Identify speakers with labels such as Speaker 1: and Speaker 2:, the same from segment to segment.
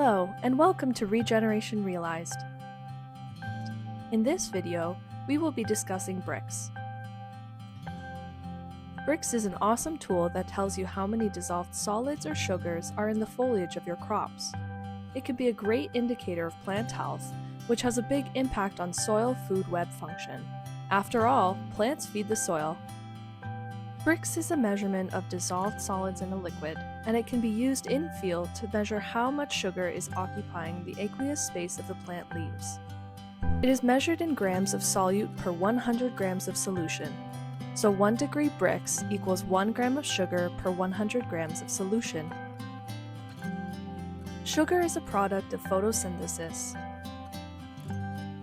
Speaker 1: Hello, and welcome to Regeneration Realized. In this video, we will be discussing Brix. Brix is an awesome tool that tells you how many dissolved solids or sugars are in the foliage of your crops. It can be a great indicator of plant health, which has a big impact on soil food web function. After all, plants feed the soil. Brix is a measurement of dissolved solids in a liquid, and it can be used in field to measure how much sugar is occupying the aqueous space of the plant leaves. It is measured in grams of solute per 100 grams of solution. So 1 degree Brix equals 1 gram of sugar per 100 grams of solution. Sugar is a product of photosynthesis.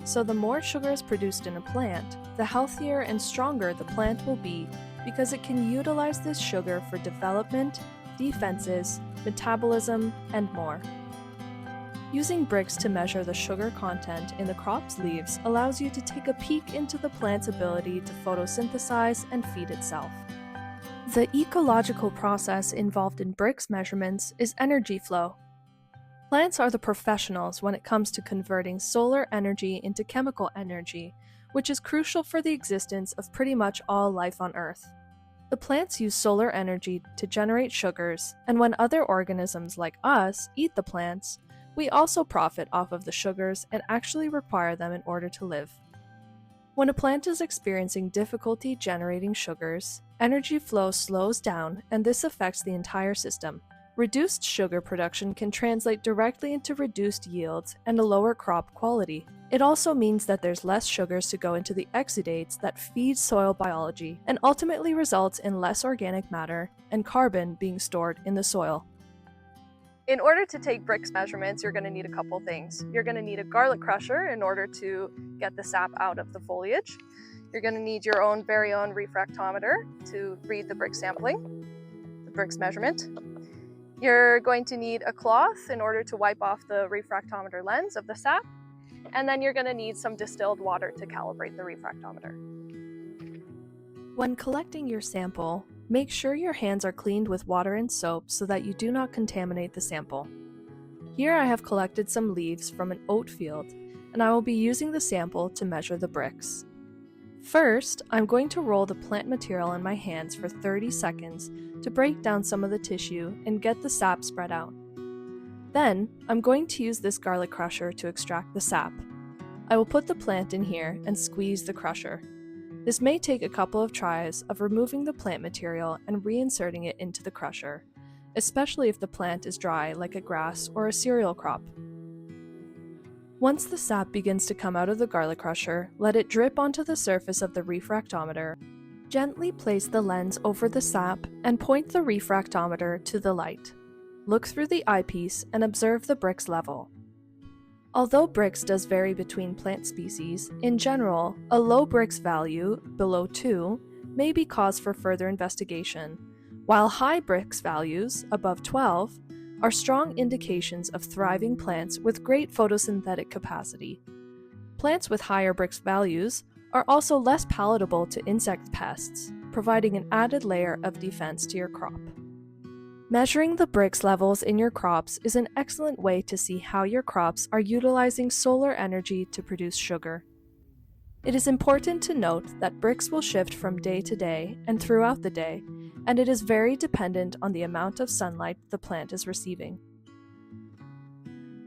Speaker 1: So the more sugar is produced in a plant, the healthier and stronger the plant will be, because it can utilize this sugar for development, defenses, metabolism, and more. Using Brix to measure the sugar content in the crop's leaves allows you to take a peek into the plant's ability to photosynthesize and feed itself. The ecological process involved in Brix measurements is energy flow. Plants are the professionals when it comes to converting solar energy into chemical energy, which is crucial for the existence of pretty much all life on Earth. The plants use solar energy to generate sugars, and when other organisms like us eat the plants, we also profit off of the sugars and actually require them in order to live. When a plant is experiencing difficulty generating sugars, energy flow slows down, and this affects the entire system. Reduced sugar production can translate directly into reduced yields and a lower crop quality. It also means that there's less sugars to go into the exudates that feed soil biology and ultimately results in less organic matter and carbon being stored in the soil. In order to take Brix measurements, you're going to need a couple things. You're going to need a garlic crusher in order to get the sap out of the foliage. You're going to need your very own refractometer to read the Brix sampling, the Brix measurement. You're going to need a cloth in order to wipe off the refractometer lens of the sap, and then you're going to need some distilled water to calibrate the refractometer. When collecting your sample, make sure your hands are cleaned with water and soap so that you do not contaminate the sample. Here I have collected some leaves from an oat field, and I will be using the sample to measure the Brix. First, I'm going to roll the plant material in my hands for 30 seconds to break down some of the tissue and get the sap spread out. Then, I'm going to use this garlic crusher to extract the sap. I will put the plant in here and squeeze the crusher. This may take a couple of tries of removing the plant material and reinserting it into the crusher, especially if the plant is dry like a grass or a cereal crop. Once the sap begins to come out of the garlic crusher, let it drip onto the surface of the refractometer. Gently place the lens over the sap and point the refractometer to the light. Look through the eyepiece and observe the Brix level. Although Brix does vary between plant species, in general, a low Brix value, below 2, may be cause for further investigation, while high Brix values, above 12, are strong indications of thriving plants with great photosynthetic capacity. Plants with higher Brix values are also less palatable to insect pests, providing an added layer of defense to your crop. Measuring the Brix levels in your crops is an excellent way to see how your crops are utilizing solar energy to produce sugar. It is important to note that Brix will shift from day to day and throughout the day, and it is very dependent on the amount of sunlight the plant is receiving.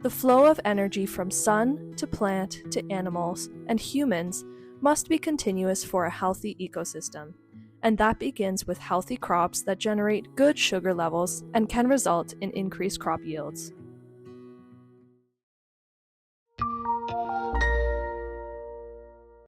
Speaker 1: The flow of energy from sun to plant to animals and humans must be continuous for a healthy ecosystem, and that begins with healthy crops that generate good sugar levels and can result in increased crop yields.